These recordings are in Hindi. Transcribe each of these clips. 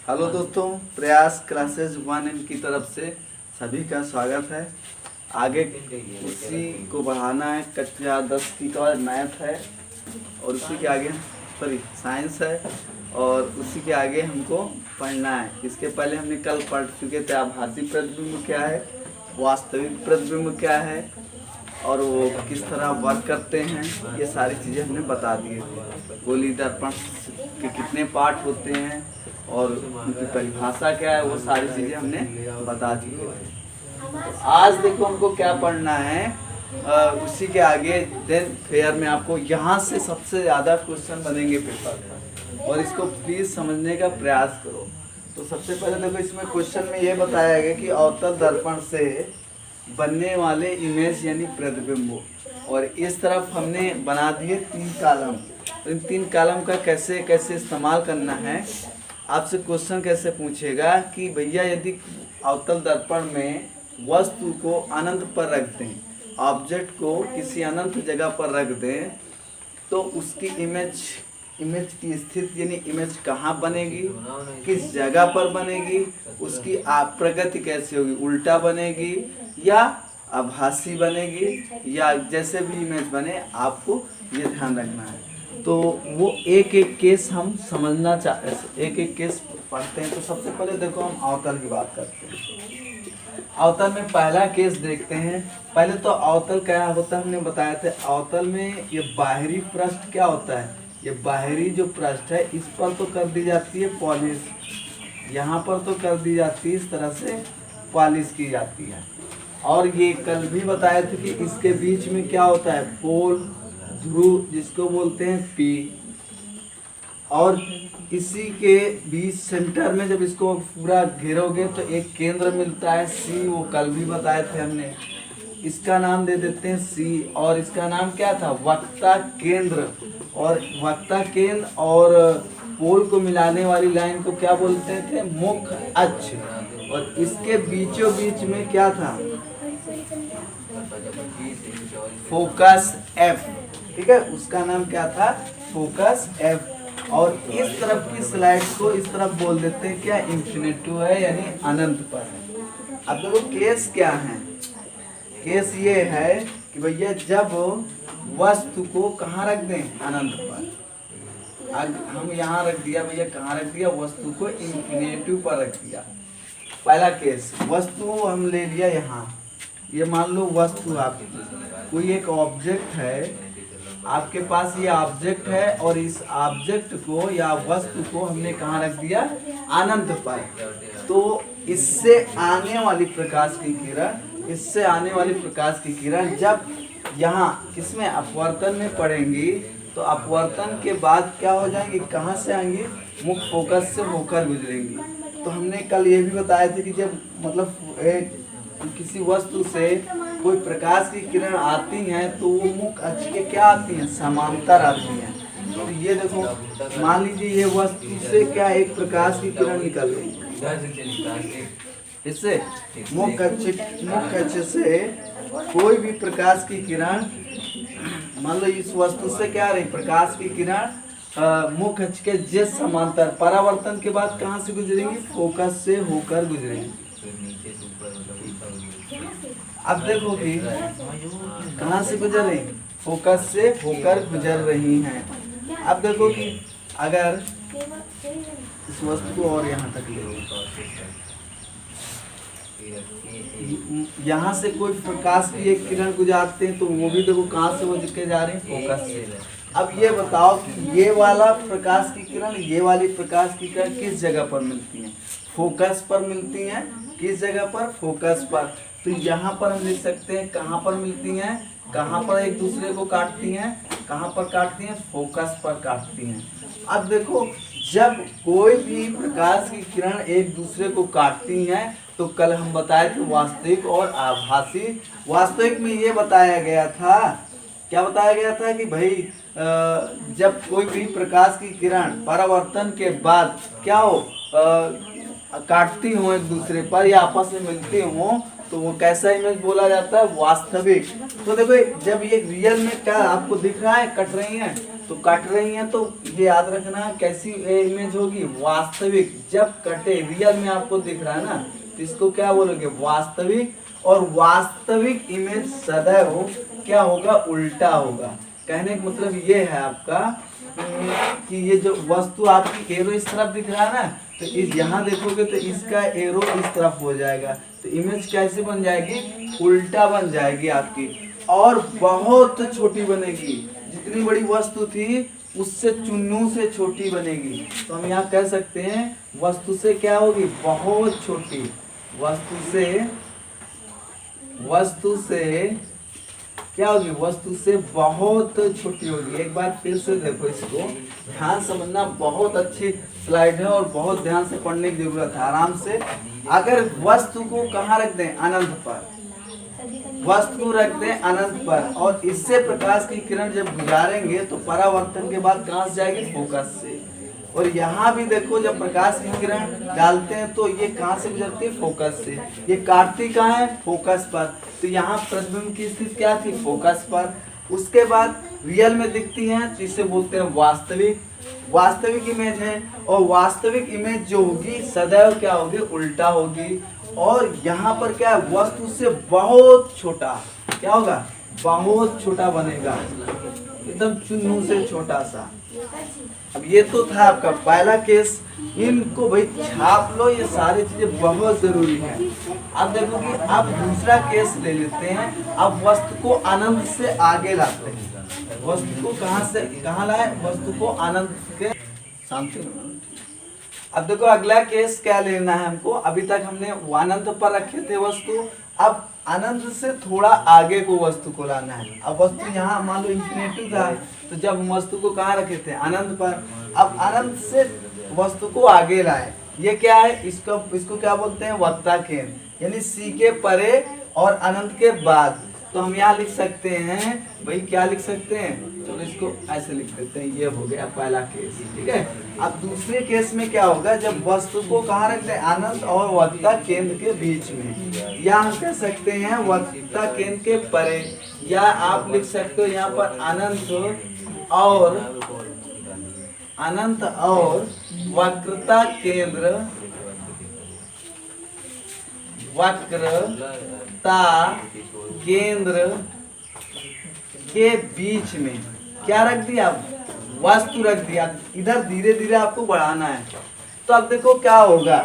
हेलो दोस्तों, प्रयास क्लासेस वन की तरफ से सभी का स्वागत है। आगे उसी को बढ़ाना है। कक्षा 10 की का मैथ है और उसी के आगे साइंस है और उसी के आगे हमको पढ़ना है। इसके पहले हमने कल पढ़ चुके थे आभासी प्रतिबिंब क्या है, वास्तविक प्रतिबिंब क्या है और वो किस तरह वर्क करते हैं। ये सारी चीज़ें हमने बता दी थी। गोली दर्पण के कितने पार्ट होते हैं और उनकी परिभाषा क्या है, वो सारी चीज़ें हमने बता दी है। आज देखो हमको क्या पढ़ना है। उसी के आगे देन फेयर में आपको यहाँ से सबसे ज़्यादा क्वेश्चन बनेंगे पेपर में और इसको प्लीज़ समझने का प्रयास करो। तो सबसे पहले देखो इसमें क्वेश्चन में ये बताया गया कि अवतल दर्पण से बनने वाले इमेज यानी प्रतिबिंब, और इस तरफ हमने बना दिए 3 कॉलम। तो इन 3 कॉलम का कैसे कैसे इस्तेमाल करना है। आपसे क्वेश्चन कैसे पूछेगा कि भैया यदि अवतल दर्पण में वस्तु को अनंत पर रख दें, ऑब्जेक्ट को किसी अनंत जगह पर रख दें, तो उसकी इमेज की स्थिति यानी इमेज कहाँ बनेगी, किस जगह पर बनेगी, उसकी प्रगति कैसे होगी, उल्टा बनेगी या आभासी बनेगी या जैसे भी इमेज बने, आपको ये ध्यान रखना है। तो वो एक एक केस हम समझना एक एक केस पढ़ते हैं। तो सबसे पहले देखो हम अवतल की बात करते हैं। अवतल में पहला केस देखते हैं। पहले तो अवतल क्या होता है हमने बताया था। अवतल में ये बाहरी पृष्ठ क्या होता है, ये बाहरी जो पृष्ठ है इस पर तो कर दी जाती है पॉलिश, यहाँ पर तो कर दी जाती है इस तरह से पॉलिश की जाती है। और ये कल भी बताए थे कि इसके बीच में क्या होता है, पोल ध्रुव जिसको बोलते हैं पी, और इसी के बीच सेंटर में जब इसको पूरा घेरोगे तो एक केंद्र मिलता है सी, वो कल भी बताए थे हमने। इसका नाम दे देते हैं सी और इसका नाम क्या था, वक्ता केंद्र। और वक्ता केंद्र और पोल को मिलाने वाली लाइन को क्या बोलते थे, मुख्य अक्ष। और इसके बीचों बीच में क्या था, फोकस एफ, ठीक है, उसका नाम क्या था, फोकस एफ। और इस तरफ की स्लाइड को इस तरफ बोल देते हैं क्या, इंफिनिटिव है यानी अनंत पर है। अब देखो केस क्या है, केस ये है कि भैया जब वस्तु को कहाँ रख दें, अनंत पर। अब हम यहाँ रख दिया भैया, कहाँ रख दिया, वस्तु को इंफिनिटिव पर रख दिया। पहला केस, वस्तु हम ले लिया यहाँ, ये मान लो वस्तु आपकी कोई एक ऑब्जेक्ट है, आपके पास ये ऑब्जेक्ट है और इस ऑब्जेक्ट को या वस्तु को हमने कहाँ रख दिया, अनंत पर। तो इससे आने वाली प्रकाश की किरण, इससे आने वाली प्रकाश की किरण जब यहाँ किसमें, अपवर्तन में पड़ेंगी, तो अपवर्तन के बाद क्या हो जाएंगी, कहाँ से आएंगी, मुख्य फोकस से होकर गुजरेंगी। तो हमने कल ये भी बताया था कि जब मतलब किसी वस्तु से कोई प्रकाश की किरण आती हैं तो वो मुख्य अक्ष के क्या आती हैं, समांतर आती हैं। तो ये देखो मान लीजिए ये वस्तु से क्या एक प्रकाश की किरण निकल गई, इससे मुख्य अक्ष से कोई भी प्रकाश की किरण, मान लो इस वस्तु से क्या रही, प्रकाश की किरण मुख्य अक्ष के जिस समांतर, परावर्तन के बाद कहाँ से गुजरेंगी, फोकस से होकर गुजरेंगी। अब देखो कि कहाँ से गुजर रही, फोकस से होकर गुजर रही हैं। अब देखो कि अगर इस वस्तु को और यहाँ तक ले, यहाँ से कोई प्रकाश की एक किरण गुजारते हैं तो वो भी देखो कहाँ से वो के जा रही है, फोकस से। अब ये बताओ कि ये वाला प्रकाश की किरण, ये वाली प्रकाश की किरण किस जगह पर मिलती है, फोकस पर मिलती हैं। किस जगह पर, फोकस पर। तो यहाँ पर हम लिख सकते हैं कहाँ पर मिलती हैं, कहाँ पर एक दूसरे को काटती हैं, कहाँ पर काटती हैं, फोकस पर काटती हैं। अब देखो जब कोई भी प्रकाश की किरण एक दूसरे को काटती हैं तो कल हम बताए थे वास्तविक और आभासी। वास्तविक में ये बताया गया था, क्या बताया गया था कि भाई जब कोई भी प्रकाश की किरण परावर्तन के बाद क्या हो, काटती हो एक दूसरे पर या आपस में मिलती हो, तो वो कैसा इमेज बोला जाता है, वास्तविक। तो देखो जब ये रियल में क्या आपको दिख रहा है, कट रही हैं, तो कट रही हैं तो ये याद रखना कैसी इमेज होगी, वास्तविक। जब कटे रियल में आपको दिख रहा है ना, तो इसको क्या बोलोगे, वास्तविक। और वास्तविक इमेज सदैव क्या होगा, उल्टा होगा। कहने का मतलब ये है आपका कि ये जो वस्तु आपकी एरो इस तरफ दिख रहा है ना, तो इस यहाँ देखोगे तो इसका एरो इस तरफ हो जाएगा, तो इमेज कैसे बन जाएगी, उल्टा बन जाएगी आपकी, और बहुत छोटी बनेगी। जितनी बड़ी वस्तु थी उससे चुन्नू से छोटी बनेगी। तो हम यहाँ कह सकते हैं वस्तु से क्या होगी, बहुत छोटी। वस्तु से क्या होगी, वस्तु से बहुत छोटी होगी। एक बार फिर से देखो, इसको ध्यान समझना, बहुत अच्छी स्लाइड है और बहुत ध्यान से पढ़ने की जरूरत है, आराम से। अगर वस्तु को कहाँ रख दें, अनंत पर, वस्तु को रख दें अनंत पर, और इससे प्रकाश की किरण जब गुजारेंगे तो परावर्तन के बाद कहाँ से जाएगी, फोकस से। और यहाँ भी देखो, जब प्रकाश की किरण डालते हैं तो ये कहाँ से गुजरती है, फोकस से। ये काटती कहाँ है, फोकस पर। तो यहाँ प्रतिबिंब की स्थिति क्या थी, फोकस पर। उसके बाद रियल में दिखती हैं तो इसे बोलते हैं वास्तविक इमेज है। और वास्तविक इमेज जो होगी सदैव क्या होगी, उल्टा होगी। और यहाँ पर क्या है, वस्तु से बहुत छोटा क्या होगा, बहुत छोटा बनेगा, एकदम चुन्नू से छोटा सा। अब ये तो था आपका पहला केस, इनको भाई छाप लो, ये सारी चीजें बहुत जरूरी है। अब देखो कि अब दूसरा केस ले लेते हैं। अब वस्तु को अनंत से आगे लाते हैं। वस्तु को कहाँ से कहाँ लाए, वस्तु को अनंत के शांति। अब देखो अगला केस क्या लेना है हमको। अभी तक हमने अनंत पर रखे थे वस्तु, अब अनंत से थोड़ा आगे को वस्तु को लाना है। अब वस्तु यहाँ मान लो इंफिनिटी था, तो जब हम वस्तु को कहाँ रखे थे, अनंत पर। अब अनंत से वस्तु को आगे लाए, ये क्या है, इसको क्या बोलते हैं, वक्रता केंद्र, यानी सी के परे और अनंत के बाद। तो हम यहाँ लिख सकते हैं भाई, क्या लिख सकते हैं, चलो इसको ऐसे लिख देते हैं। ये हो गया पहला केस, ठीक है। अब दूसरे केस में क्या होगा, जब वस्तु को कहाँ रखते हैं, अनंत और वक्रता केंद्र के बीच में, या हम कह सकते हैं वक्रता केंद्र के परे, या आप लिख सकते हो यहाँ पर अनंत और वक्रता केंद्र, वक्रता केंद्र के बीच में क्या रख दिया, वस्तु रख दिया। इधर धीरे धीरे आपको बढ़ाना है। तो अब देखो क्या होगा,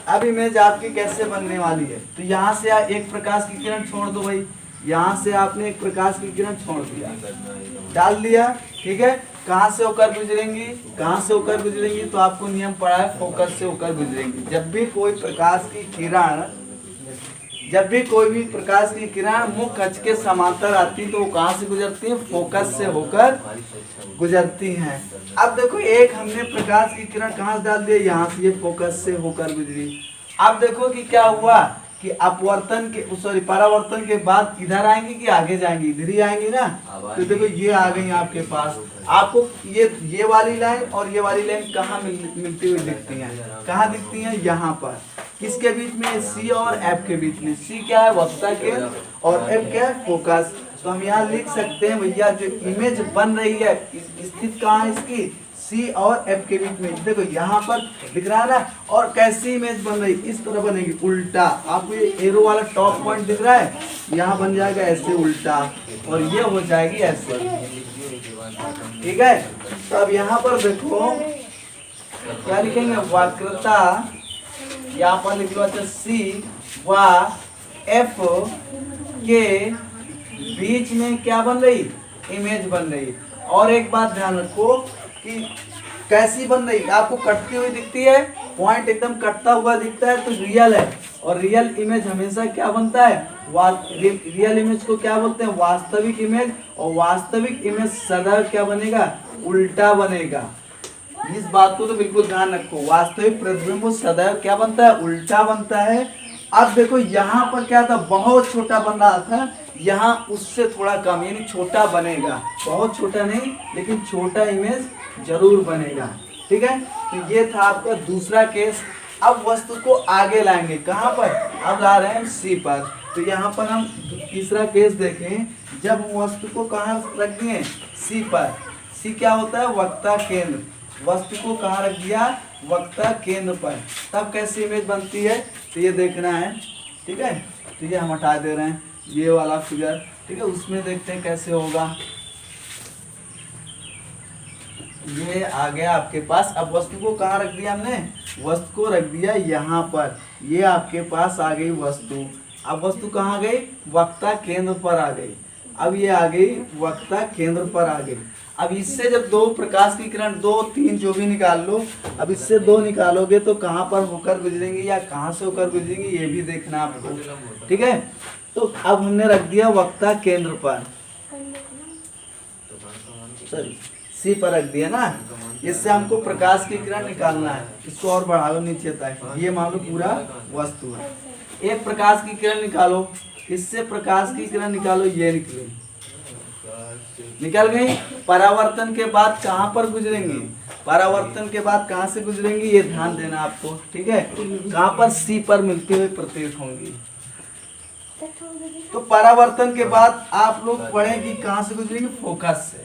अब इमेज आपकी कैसे बनने वाली है। तो यहाँ से एक प्रकाश की किरण छोड़ दो भाई, यहाँ से आपने एक प्रकाश की किरण छोड़ दिया, डाल दिया, ठीक है। कहाँ से होकर गुजरेंगी, कहाँ से होकर गुजरेंगी, तो आपको नियम पढ़ा है, फोकस से होकर गुजरेंगी। जब भी कोई प्रकाश की किरण मुख्य अक्ष के समांतर आती तो वो कहाँ से गुजरती है, फोकस से होकर गुजरती हैं। अब देखो एक हमने प्रकाश की किरण कहाँ से डाल दिया, यहाँ से, ये फोकस से होकर गुजरी। अब देखो कि क्या हुआ कि अपवर्तन के परावर्तन के बाद इधर आएंगी कि आगे जाएंगी, इधर ही आएंगी ना। तो देखो ये आ गई आपके पास। आपको ये वाली लाइन और ये वाली लाइन कहाँ मिलती हुई दिखती हैं, कहाँ दिखती हैं, यहाँ पर। किसके बीच में, सी और एफ के बीच में। सी क्या है, वक्रता केंद्र, और एफ क्या है, फोकस। तो हम यहाँ लिख सकते हैं भैया, जो इमेज बन रही है स्थित कहाँ है इसकी, सी और एफ के बीच में। देखो यहाँ पर दिख रहा है ना। और कैसी इमेज बन रही, इस तरह बनेगी, उल्टा। आपको ये एरो वाला टॉप पॉइंट दिख रहा है, यहाँ बन जाएगा ऐसे उल्टा, और ये हो जाएगी ऐसे, ठीक है। तो अब यहाँ पर देखो क्या लिखेंगे, वक्रता, यहाँ पर लिख लो, अच्छा, सी व एफ के बीच में क्या बन रही, इमेज बन रही। और एक बात ध्यान रखो कि कैसी बन रही, आपको कटती हुई दिखती है, पॉइंट एकदम कटता हुआ दिखता है तो रियल है। और रियल इमेज हमेशा क्या बनता है, रियल इमेज को क्या बोलते हैं, वास्तविक इमेज। और वास्तविक इमेज सदैव क्या बनेगा, उल्टा बनेगा। इस बात को तो बिल्कुल ध्यान रखो, वास्तविक प्रतिबिंब सदैव क्या बनता है, उल्टा बनता है। अब देखो यहाँ पर क्या था, बहुत छोटा बन रहा था, यहाँ उससे थोड़ा कम, यानी छोटा बनेगा, बहुत छोटा नहीं लेकिन छोटा इमेज जरूर बनेगा, ठीक है। तो ये था आपका दूसरा केस। अब वस्तु को आगे लाएंगे, कहाँ पर, अब ला रहे हैं सी पर। तो यहाँ पर हम तीसरा केस देखें, जब वस्तु को कहाँ रख दिए, सी पर। सी क्या होता है, वक्ता केंद्र। वस्तु को कहाँ रख दिया, वक्ता केंद्र पर, तब कैसी इमेज बनती है, तो ये देखना है। ठीक है, तो ये हम हटा दे रहे हैं ये वाला फिगर। ठीक है, उसमें देखते हैं कैसे होगा। ये आ गया आपके पास। अब वस्तु को कहाँ रख दिया हमने, वस्तु को रख दिया यहाँ पर। ये आपके पास आ गई वस्तु। अब वस्तु कहाँ गई, वक्ता केंद्र पर आ गई। अब ये आ गई वक्ता केंद्र पर आ गई। अब इससे जब दो प्रकाश की किरण, 2 3 जो भी निकाल लो, अब इससे 2 निकालोगे तो कहाँ पर होकर गुजरेंगी या कहाँ से होकर गुजरेंगी ये भी देखना आपको। ठीक है, तो अब हमने रख दिया वक्ता केंद्र पर, सॉरी सी पर रख दिया ना। इससे हमको प्रकाश की किरण निकालना है। इसको और बढ़ा लो नीचे तक। ये मान लो पूरा वस्तु है। एक प्रकाश की किरण निकालो, इससे प्रकाश की किरण निकालो, ये निकली, निकल गई। परावर्तन के बाद कहाँ पर गुजरेंगी, परावर्तन के बाद कहाँ से गुजरेंगी ये ध्यान देना आपको। ठीक है, कहाँ पर, सी पर मिलते हुए प्रतीत होंगी। तो परावर्तन के बाद आप लोग पढ़ें कि कहाँ से गुजरेंगी, फोकस से।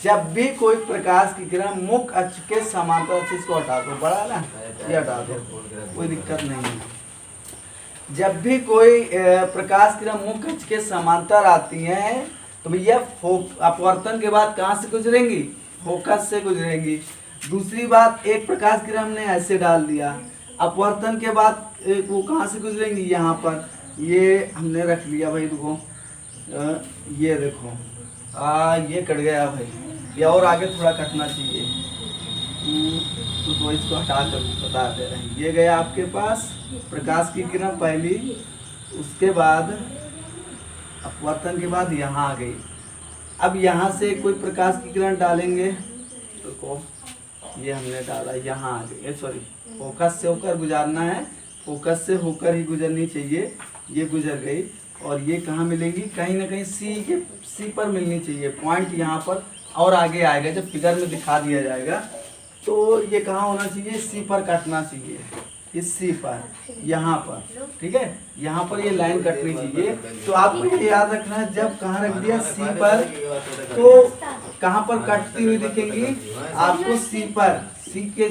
जब भी कोई प्रकाश की किरण मुख्य अक्ष के समांतर, अक्ष को हटा दो, बड़ा ना ये हटा दो, कोई दिक्कत नहीं है। जब भी कोई प्रकाश किरण मुख्य अक्ष के समांतर आती है तो भैया अपवर्तन के बाद कहाँ से गुजरेंगी, फोकस से गुजरेंगी। दूसरी बात, एक प्रकाश किरण हमने ऐसे डाल दिया, अपवर्तन के बाद वो कहाँ से गुजरेंगी, यहाँ पर। ये हमने रख लिया भाई, देखो ये देखो ये कट गया भाई, ये और आगे थोड़ा कटना चाहिए। तो इसको हटा कर बता दे रहे हैं। ये गया आपके पास प्रकाश की किरण पहली, उसके बाद अपवर्तन के बाद यहाँ आ गई। अब यहाँ से कोई प्रकाश की किरण डालेंगे तो ये हमने डाला, यहाँ आ गई। सॉरी, फोकस से होकर गुजारना है, फोकस से होकर ही गुजरनी चाहिए। ये गुजर गई और ये कहाँ मिलेंगी, कहीं ना कहीं सी पर मिलनी चाहिए, पॉइंट यहाँ पर। और आगे आएगा जब फिगर में दिखा दिया जाएगा तो ये कहाँ होना चाहिए, सी पर काटना चाहिए, इस सी पर, यहाँ पर। ठीक है, यहाँ पर ये लाइन कटनी चाहिए। तो आपको ये याद रखना है, जब कहाँ रख दिया, सी पर, तो कहाँ पर कटती हुई दिखेंगी आपको, सी पर। सी के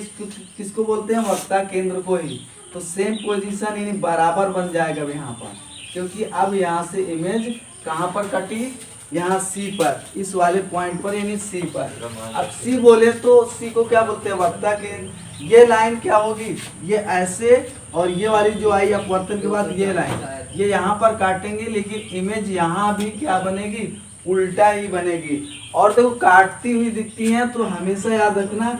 किसको बोलते हैं, वक्ता केंद्र को ही। तो सेम पोजीशन यानी बराबर बन जाएगा यहाँ पर, क्योंकि अब यहाँ से इमेज कहाँ पर कटी, यहाँ सी पर, इस वाले पॉइंट पर यानी सी पर। अब सी बोले तो सी को क्या बोलते हैं, वक्ता केंद्र। ये लाइन क्या होगी, ये ऐसे, और ये वाली जो आई अपवर्तन के बाद ये लाइन, ये यहाँ पर काटेंगे, लेकिन इमेज यहाँ भी क्या बनेगी, उल्टा ही बनेगी। और देखो काटती हुई दिखती हैं तो हमेशा याद रखना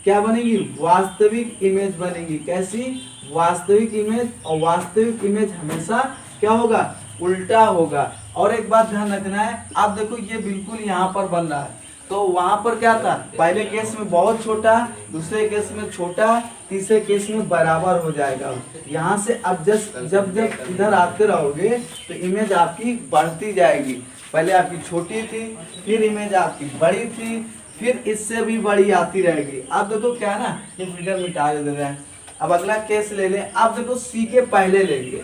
क्या बनेगी, वास्तविक इमेज बनेगी। कैसी, वास्तविक इमेज। और वास्तविक इमेज हमेशा क्या होगा, उल्टा होगा। और एक बात ध्यान रखना है, आप देखो ये बिल्कुल यहाँ पर बन रहा है, तो वहां पर क्या था, पहले केस में बहुत छोटा, दूसरे केस में छोटा, तीसरे केस में बराबर हो जाएगा। यहाँ से अब जब इधर आते रहोगे तो इमेज आपकी बढ़ती जाएगी। पहले आपकी छोटी थी, फिर इमेज आपकी बड़ी थी, फिर इससे भी बड़ी आती रहेगी। अब देखो क्या ना, ये फिगर मिटा दे रहे हैं। अब अगला केस ले लें। अब देखो सी के पहले लेंगे,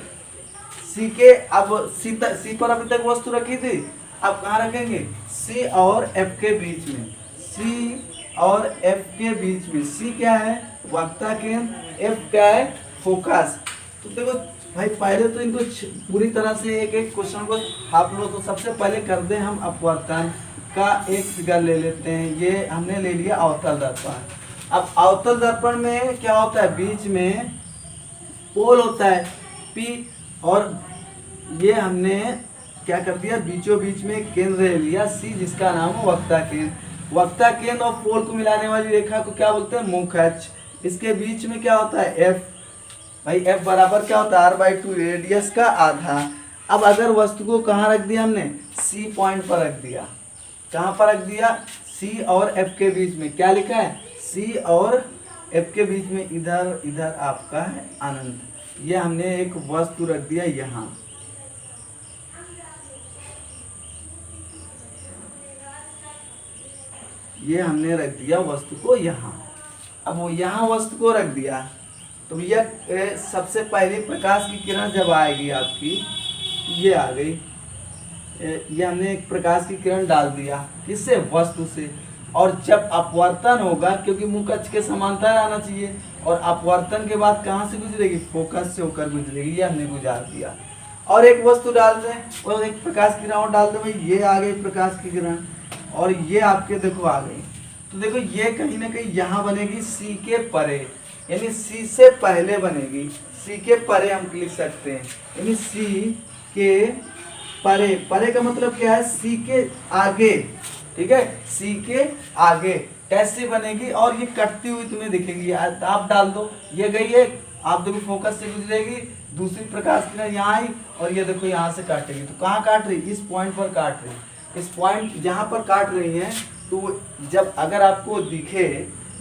सी के, अब सी पर अभी तक वस्तु रखी थी, अब कहाँ रखेंगे, सी और एफ के बीच में। सी और एफ के बीच में, सी क्या है, वक्ता केंद्र, एफ क्या है, फोकस। तो देखो भाई पहले तो इनको पूरी तरह से एक एक क्वेश्चन को आप लोग, तो सबसे पहले कर दें हम अपवर्तन का एक फिगर ले लेते हैं। ये हमने ले लिया अवतल दर्पण। अब अवतल दर्पण में क्या होता है, बीच में पोल होता है P, और ये हमने क्या कर दिया, बीचों बीच में एक केंद्र ले लिया C, जिसका नाम है वक्ता केंद्र। वक्ता केंद्र और पोल को मिलाने वाली रेखा को क्या बोलते हैं, मुख्य अक्ष। इसके बीच में क्या होता है, F। भाई F बराबर क्या होता है, r/2, रेडियस का आधा। अब अगर वस्तु को कहाँ रख दिया हमने, C पॉइंट पर रख दिया। कहाँ पर रख दिया, C और F के बीच में। क्या लिखा है, C और F के बीच में, इधर इधर आपका है अनंत। ये हमने एक वस्तु रख दिया यहाँ। ये हमने रख दिया वस्तु को यहाँ। अब वो यहाँ वस्तु को रख दिया तो भैया सबसे पहले प्रकाश की किरण जब आएगी आपकी, ये आ गई, ये हमने एक प्रकाश की किरण डाल दिया, किससे, वस्तु से। और जब अपवर्तन होगा, क्योंकि मुख अक्ष के समांतर आना चाहिए, और अपवर्तन के बाद कहाँ से गुजरेगी, फोकस से होकर गुजरेगी। ये हमने गुजार दिया। और एक वस्तु डाल दें और एक प्रकाश की किरण और डाल दें भाई, ये आ गई प्रकाश की किरण और ये आपके देखो आ गई। तो देखो ये कहीं ना कहीं यहाँ बनेगी सी के परे, यानी सी से पहले बनेगी, सी के परे हम लिख सकते हैं, यानी सी के परे। परे का मतलब क्या है, सी के आगे, ठीक है, सी के आगे कैसे बनेगी, और ये कटती हुई तुम्हें दिखेगी। आप डाल दो, ये गई है, आप देखो फोकस से गुजरेगी, दूसरी प्रकाश किरण यहाँ आई और ये देखो यहाँ से काटेगी। तो कहाँ काट रही, इस पॉइंट पर काट रही, इस पॉइंट जहाँ पर काट रही है। तो जब अगर आपको दिखे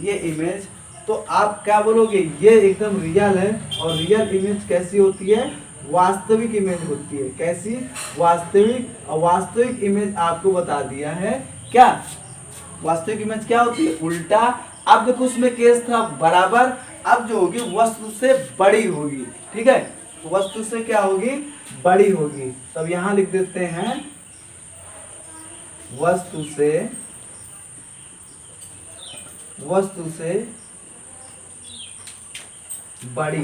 ये इमेज तो आप क्या बोलोगे, ये एकदम रियल है। और रियल इमेज कैसी होती है, वास्तविक इमेज होती है। कैसी, वास्तविक। और वास्तविक इमेज आपको बता दिया है क्या, वास्तविक इमेज क्या होती है, उल्टा। अब देखो उसमें केस था बराबर, अब जो होगी वस्तु से बड़ी होगी, ठीक है, तो वस्तु से क्या होगी, बड़ी होगी। तब यहां लिख देते हैं वस्तु से बड़ी,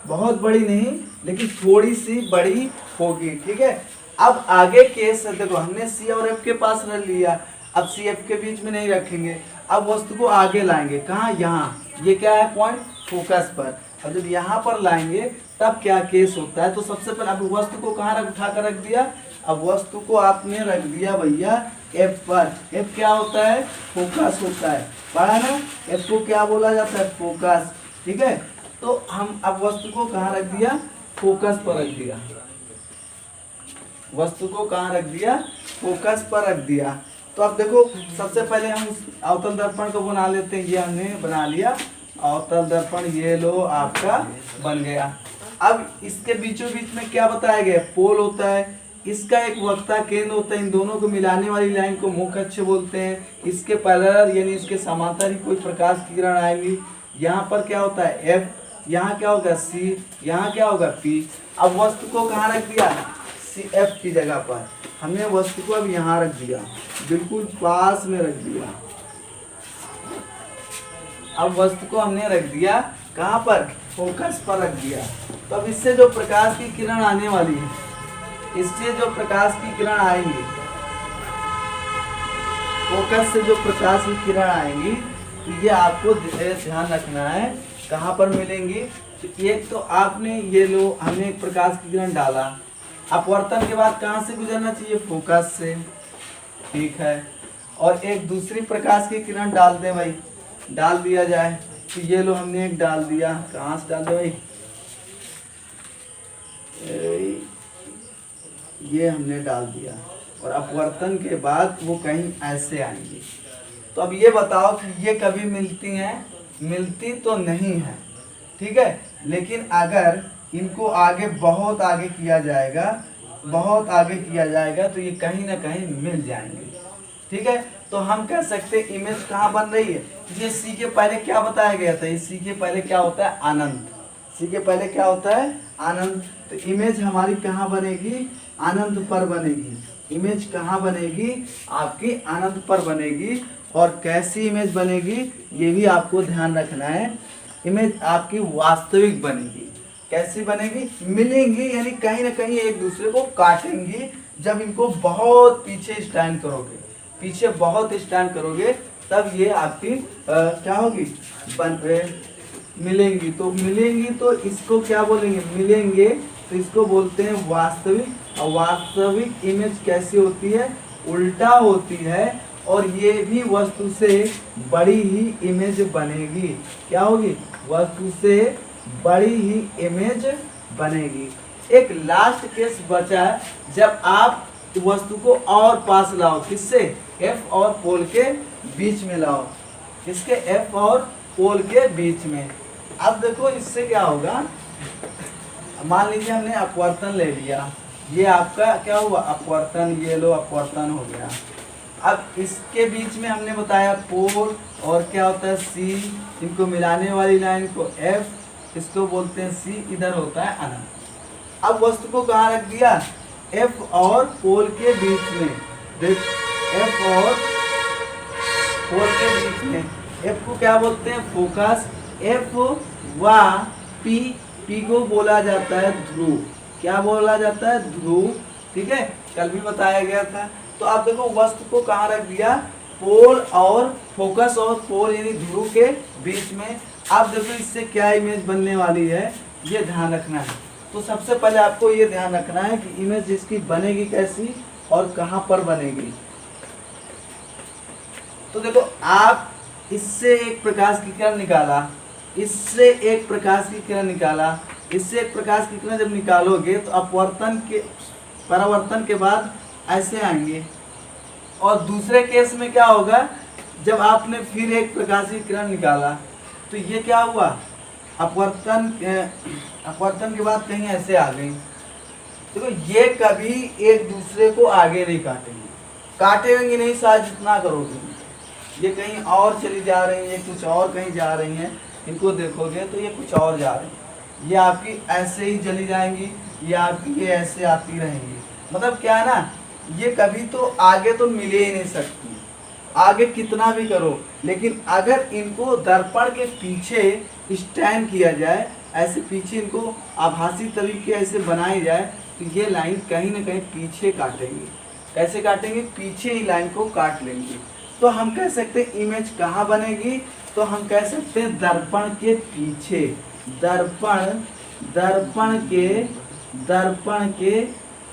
बहुत बड़ी नहीं लेकिन थोड़ी सी बड़ी होगी, ठीक है। अब आगे केस देखो, हमने सी और एफ के पास रख लिया, अब सी एफ के बीच में नहीं रखेंगे, अब वस्तु को आगे लाएंगे, कहाँ, यहाँ, ये क्या है पॉइंट, फोकस पर। अब जब यहाँ पर लाएंगे तब क्या केस होता है, तो सबसे पहले अब वस्तु को कहाँ उठा कर रख दिया, अब वस्तु को आपने रख दिया भैया एफ पर। एफ क्या होता है, फोकस होता है, पढ़ा ना, एफ को क्या बोला जाता है, फोकस, ठीक है। तो हम अब वस्तु को कहाँ रख दिया, फोकस पर रख दिया, वस्तु को कहाँ रख दिया, फोकस पर रख दिया। तो अब देखो सबसे पहले हम अवतल दर्पण को बना लेते हैं, ये हमने बना लिया अवतल दर्पण, ये लो आपका बन गया। अब इसके बीचों बीच में क्या बताया गया, पोल होता है, इसका एक वक्ता केंद्र होता है, इन दोनों को मिलाने वाली लाइन को मुख अक्ष बोलते हैं। इसके पैरेलल यानी इसके समांतर ही कोई प्रकाश की किरण आएंगी। यहाँ पर क्या होता है एफ, यहाँ क्या होगा सी, यहाँ क्या होगा पी। अब वस्तु को कहाँ रख दिया, सी एफ की जगह पर हमने वस्तु को अब यहाँ रख दिया, बिल्कुल पास में रख दिया। अब वस्तु को हमने रख दिया कहाँ पर, फोकस पर रख दिया। तो अब इससे जो प्रकाश की किरण आने वाली है, इससे जो प्रकाश की किरण आएंगी, फोकस से जो प्रकाश की किरण आएंगी, तो ये आपको ध्यान रखना है कहाँ पर मिलेंगी। तो एक तो आपने ये लो, हमने एक प्रकाश की किरण डाला, अपवर्तन के बाद कहाँ से गुजरना चाहिए, फोकस से, ठीक है। और एक दूसरी प्रकाश की किरण डाल दे भाई, डाल दिया जाए। तो ये लो हमने एक डाल दिया, कहाँ से डाल दो भाई, ये हमने डाल दिया, और अपवर्तन के बाद वो कहीं ऐसे आएंगी। तो अब ये बताओ कि ये कभी मिलती हैं, मिलती तो नहीं है, ठीक है, लेकिन अगर इनको आगे बहुत आगे किया जाएगा, बहुत आगे किया जाएगा तो ये कहीं ना कहीं मिल जाएंगे, ठीक है। तो हम कह सकते हैं इमेज कहाँ बन रही है, ये सी के पहले क्या बताया गया था, इस सी के पहले क्या होता है, अनंत, सी के पहले क्या होता है, अनंत। तो इमेज हमारी कहाँ बनेगी, अनंत पर बनेगी, इमेज कहाँ बनेगी, आपकी अनंत पर बनेगी। और कैसी इमेज बनेगी ये भी आपको ध्यान रखना है, इमेज आपकी वास्तविक बनेगी। कैसी बनेगी, मिलेंगी, यानी कहीं ना कहीं एक दूसरे को काटेंगी। जब इनको बहुत पीछे स्टैंड करोगे, पीछे बहुत स्टैंड करोगे, तब ये आपकी क्या होगी, मिलेंगी। तो मिलेंगी तो इसको क्या बोलेंगे, मिलेंगे, तो इसको बोलते हैं वास्तविक। और वास्तविक इमेज कैसी होती है, उल्टा होती है, और ये भी वस्तु से बड़ी ही इमेज बनेगी। क्या होगी, वस्तु से बड़ी ही इमेज बनेगी। एक लास्ट केस बचा है, जब आप वस्तु को और पास लाओ, किससे, एफ और पोल के बीच में लाओ, किसके, एफ और पोल के बीच में। अब देखो इससे क्या होगा, मान लीजिए हमने अपवर्तन ले लिया, ये आपका क्या हुआ, अपवर्तन, ये लो अपवर्तन हो गया। अब इसके बीच में हमने बताया पोल, और क्या होता है सी, इनको मिलाने वाली लाइन को एफ, इसको बोलते हैं सी, इधर होता है अनंत। अब वस्तु को कहाँ रख दिया, एफ और पोल के बीच में, देख एफ और 4 के बीच में। एफ को क्या बोलते हैं? फोकस। एफ व पी, पी को बोला जाता है ध्रुव। क्या बोला जाता है? ध्रुव। ठीक है, कल भी बताया गया था। तो आप देखो वस्तु को कहाँ रख दिया? पोल और फोकस और पोल यानी ध्रुव के बीच में। आप देखो इससे क्या इमेज बनने वाली है, ये ध्यान रखना है। तो सबसे पहले आपको ये ध्यान रखना है कि इमेज जिसकी बनेगी कैसी और कहाँ पर बनेगी। तो देखो आप इससे एक प्रकाश की किरण निकाला, इससे एक प्रकाश की किरण निकाला, इससे एक प्रकाश की किरण जब निकालोगे तो अपवर्तन के परावर्तन के बाद ऐसे आएंगे। और दूसरे केस में क्या होगा? जब आपने फिर एक प्रकाश की किरण निकाला तो ये क्या हुआ? अपवर्तन के बाद कहीं ऐसे आ गई। देखो ये कभी एक दूसरे को आगे नहीं काटेंगे नहीं, शायद जितना करोगे। ये कहीं और चली जा रही है, ये कुछ और कहीं जा रही हैं। इनको देखोगे तो ये कुछ और जा रही है। ये आपकी ऐसे ही चली जाएंगी, ये आपकी ये ऐसे आती रहेंगी। मतलब क्या है ना, ये कभी तो आगे तो मिले ही नहीं सकती, आगे कितना भी करो। लेकिन अगर इनको दर्पण के पीछे स्टैंड किया जाए, ऐसे पीछे इनको आभासी तरीके ऐसे बनाई जाए, तो ये लाइन कहीं ना कहीं पीछे काटेंगे। कैसे काटेंगे? पीछे ही लाइन को काट लेंगे। तो हम कह सकते हैं इमेज कहाँ बनेगी? तो हम कह सकते हैं दर्पण के पीछे। दर्पण के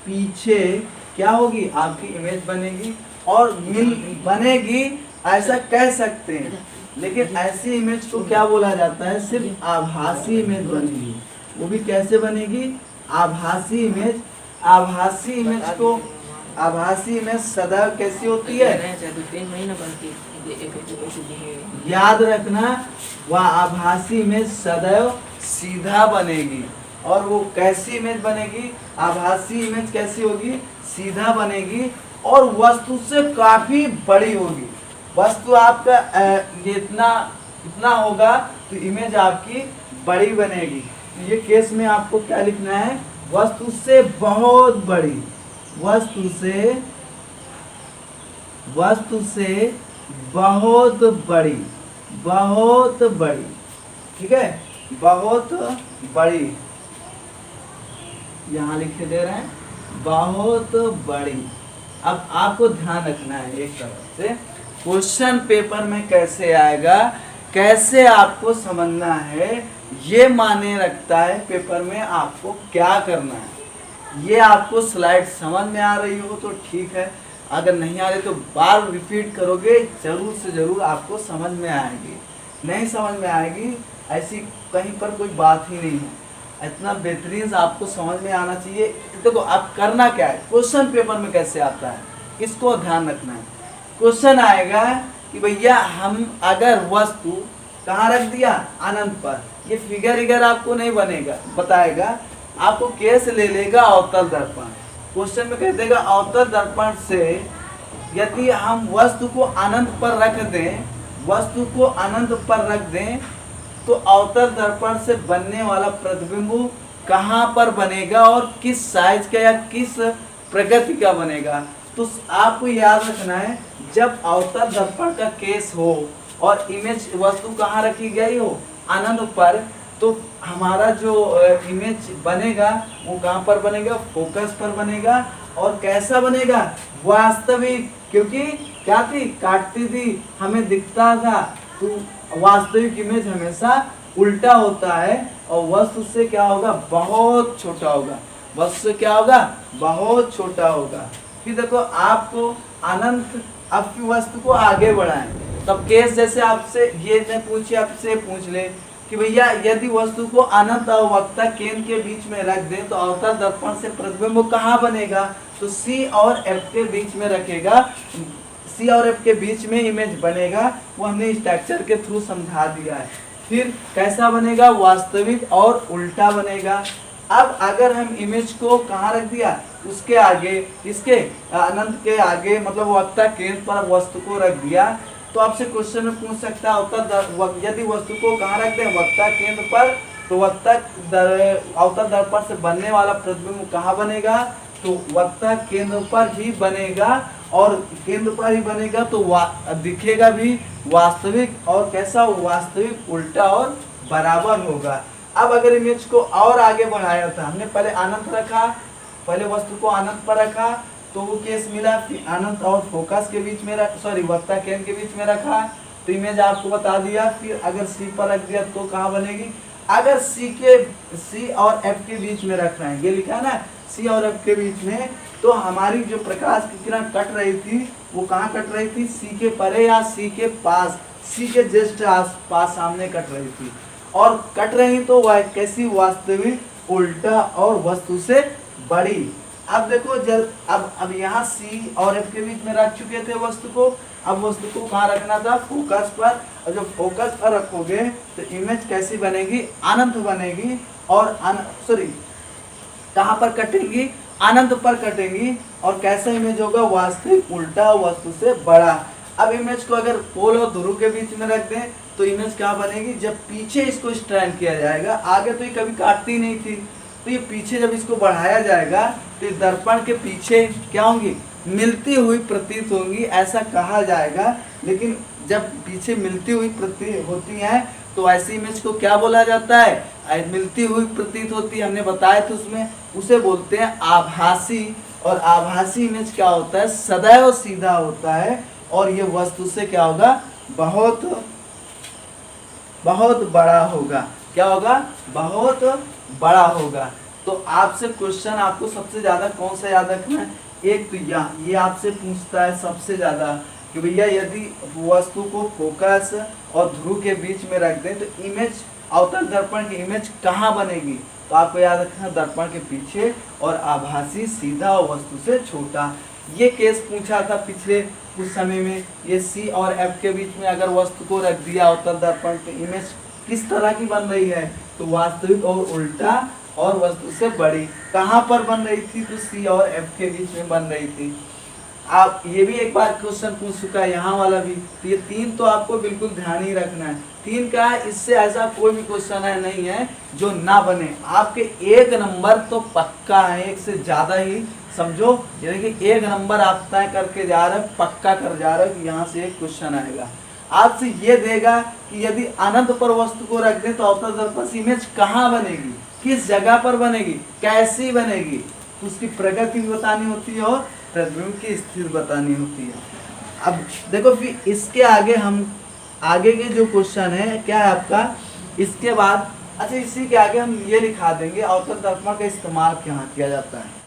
पीछे क्या होगी? आपकी इमेज बनेगी और बनेगी, ऐसा कह सकते हैं। लेकिन ऐसी इमेज को क्या बोला जाता है? सिर्फ आभासी इमेज बनेगी। वो भी कैसे बनेगी? आभासी इमेज। आभासी इमेज सदैव कैसी होती है? याद रखना, वह आभासी इमेज सदैव सीधा बनेगी। और वो कैसी इमेज बनेगी? आभासी इमेज कैसी होगी? सीधा बनेगी और वस्तु से काफी बड़ी होगी। वस्तु आपका इतना होगा तो इमेज आपकी बड़ी बनेगी। तो ये केस में आपको क्या लिखना है? वस्तु से बहुत बड़ी। वस्तु से बहुत बड़ी। ठीक है, बहुत बड़ी यहाँ लिखे दे रहे हैं, बहुत बड़ी। अब आपको ध्यान रखना है एक तरफ से क्वेश्चन पेपर में कैसे आएगा, कैसे आपको समझना है, ये माने रखता है पेपर में आपको क्या करना है। ये आपको स्लाइड समझ में आ रही हो तो ठीक है, अगर नहीं आ रही तो बार रिपीट करोगे, जरूर से जरूर आपको समझ में आएगी। नहीं समझ में आएगी ऐसी कहीं पर कोई बात ही नहीं है। इतना बेहतरीन आपको समझ में आना चाहिए। देखो आप करना क्या है, क्वेश्चन पेपर में कैसे आता है इसको ध्यान रखना है। क्वेश्चन आएगा कि भैया हम अगर वस्तु कहाँ रख दिया? अनंत पर। ये फिगर आपको नहीं बनेगा, बताएगा आपको केस ले लेगा अवतल दर्पण। क्वेश्चन में कह देगा अवतल दर्पण से यदि हम वस्तु को अनंत पर रख दें, तो अवतल दर्पण से बनने वाला प्रतिबिंब कहाँ पर बनेगा और किस साइज का या किस प्रकृति का बनेगा। तो आपको याद रखना है, जब अवतल दर्पण का केस हो और इमेज वस्तु कहाँ रखी गई हो? अनंत पर, तो हमारा जो इमेज बनेगा वो कहाँ पर बनेगा? फोकस पर बनेगा। और कैसा बनेगा? वास्तविक। क्योंकि क्या थी? काटती थी, हमें दिखता था। तो वास्तविक इमेज हमेशा उल्टा होता है और वस्तु से क्या होगा? बहुत छोटा होगा। वस्तु से क्या होगा? बहुत छोटा होगा। फिर देखो आपको अनंत, आपकी वस्तु को आगे बढ़ाएं। तब केस जैसे आपसे ये न पूछे, आपसे पूछ ले कि भैया यदि वस्तु को अनंत और वक्ता केंद्र के बीच में रख दें तो अवतल दर्पण से प्रतिबिंब कहाँ बनेगा? तो सी और एफ के बीच में रखेगा, सी और एफ के बीच में इमेज बनेगा। वो हमने स्ट्रक्चर के थ्रू समझा दिया है। फिर कैसा बनेगा? वास्तविक और उल्टा बनेगा। अब अगर हम इमेज को कहाँ रख दिया? उसके आगे, इसके अनंत के आगे, मतलब वक्ता केंद्र पर वस्तु को रख दिया, तो आपसे क्वेश्चन में पूछ सकता है यदि वस्तु को कहाँ रख दें? वक्ता केंद्र पर, तो अवतल दर्पण से बनने वाला प्रतिबिंब कहाँ बनेगा? तो वक्ता केंद्र पर ही बनेगा। और केंद्र पर ही बनेगा तो दिखेगा भी वास्तविक, और कैसा वास्तविक, उल्टा और बराबर होगा। अब अगर इमेज को और आगे बढ़ाया था, हमने पहले अनंत रखा, पहले वस्तु को अनंत पर रखा तो वो केस मिला, फिर अनंत और फोकस के बीच में वक्ता केंद्र के बीच में रखा तो इमेज आपको बता दिया। फिर अगर सी पर रख दिया तो कहाँ बनेगी, अगर सी और एफ के बीच में रख रहे हैं, ये लिखा है ना सी और एफ के बीच में, तो हमारी जो प्रकाश की किरण कट रही थी वो कहाँ कट रही थी, सी के परे या सी के पास, सी के जस्ट आस-पास सामने कट रही थी, और कट रही तो वह कैसी, वास्तविक, उल्टा और वस्तु से बड़ी। अब देखो जब अब यहाँ सी और एफ के बीच में रख चुके थे वस्तु को, अब वस्तु को कहाँ रखना था, फोकस पर, और जब फोकस पर रखोगे तो इमेज कैसी बनेगी, अनंत बनेगी, और कहाँ पर कटेंगी, अनंत पर कटेंगी, और कैसा इमेज होगा, वास्तविक, उल्टा, वस्तु से बड़ा। अब इमेज को अगर पोल और ध्रुव के बीच में रख दें तो इमेज क्या बनेगी, जब पीछे इसको स्ट्रैंड किया जाएगा, आगे तो ये कभी काटती नहीं थी, तो ये पीछे जब इसको बढ़ाया जाएगा तो दर्पण के पीछे क्या होंगी, मिलती हुई प्रतीत होंगी, ऐसा कहा जाएगा। लेकिन जब पीछे मिलती हुई प्रतीत होती हैं तो ऐसी इमेज को क्या बोला जाता है, मिलती हुई प्रतीत होती है, हमने बताया था उसमें, उसे बोलते हैं आभासी। और आभासी इमेज क्या होता है, सदैव सीधा होता है, और ये वस्तु से क्या होगा, बहुत बहुत बड़ा होगा। क्या होगा, बहुत बड़ा होगा। तो आपसे क्वेश्चन आपको सबसे ज्यादा कौन सा याद रखना है, एक तो ये आपसे पूछता है सबसे ज्यादा कि भैया यदि वस्तु को फोकस और ध्रुव के बीच में रख दें तो इमेज, अवतल दर्पण की इमेज कहाँ बनेगी, तो आपको याद रखना दर्पण के पीछे, और आभासी, सीधा और वस्तु से छोटा। ये केस पूछा था पिछले कुछ समय में, ये सी और एफ के बीच में अगर वस्तु को रख दिया अवतल दर्पण तो इमेज किस तरह की बन रही है, तो वास्तविक और उल्टा और वस्तु से बड़ी। कहाँ पर बन रही थी, तो सी और एफ के बीच में बन रही थी। आप ये भी एक बार क्वेश्चन पूछ चुका है, यहाँ वाला भी, तो ये 3 तो आपको बिल्कुल ध्यान ही रखना है। 3 का है, इससे ऐसा कोई भी क्वेश्चन है नहीं है जो ना बने। आपके 1 नंबर तो पक्का है, 1 से ज्यादा ही समझो, यानी कि 1 नंबर आप तय करके जा रहे, पक्का कर जा रहे कि यहाँ से एक क्वेश्चन आएगा। आपसे ये देगा कि यदि अनंत पर वस्तु को रख दे तो अवतल दर्पण से इमेज कहाँ बनेगी, किस जगह पर बनेगी, कैसी बनेगी, तो उसकी प्रगति भी बतानी होती है और प्रतिबिंब की स्थिति बतानी होती है। अब देखो फिर इसके आगे हम आगे के जो क्वेश्चन है क्या है आपका, इसके बाद अच्छा इसी के आगे हम ये लिखा देंगे अवतल दर्पण का इस्तेमाल कहाँ किया जाता है।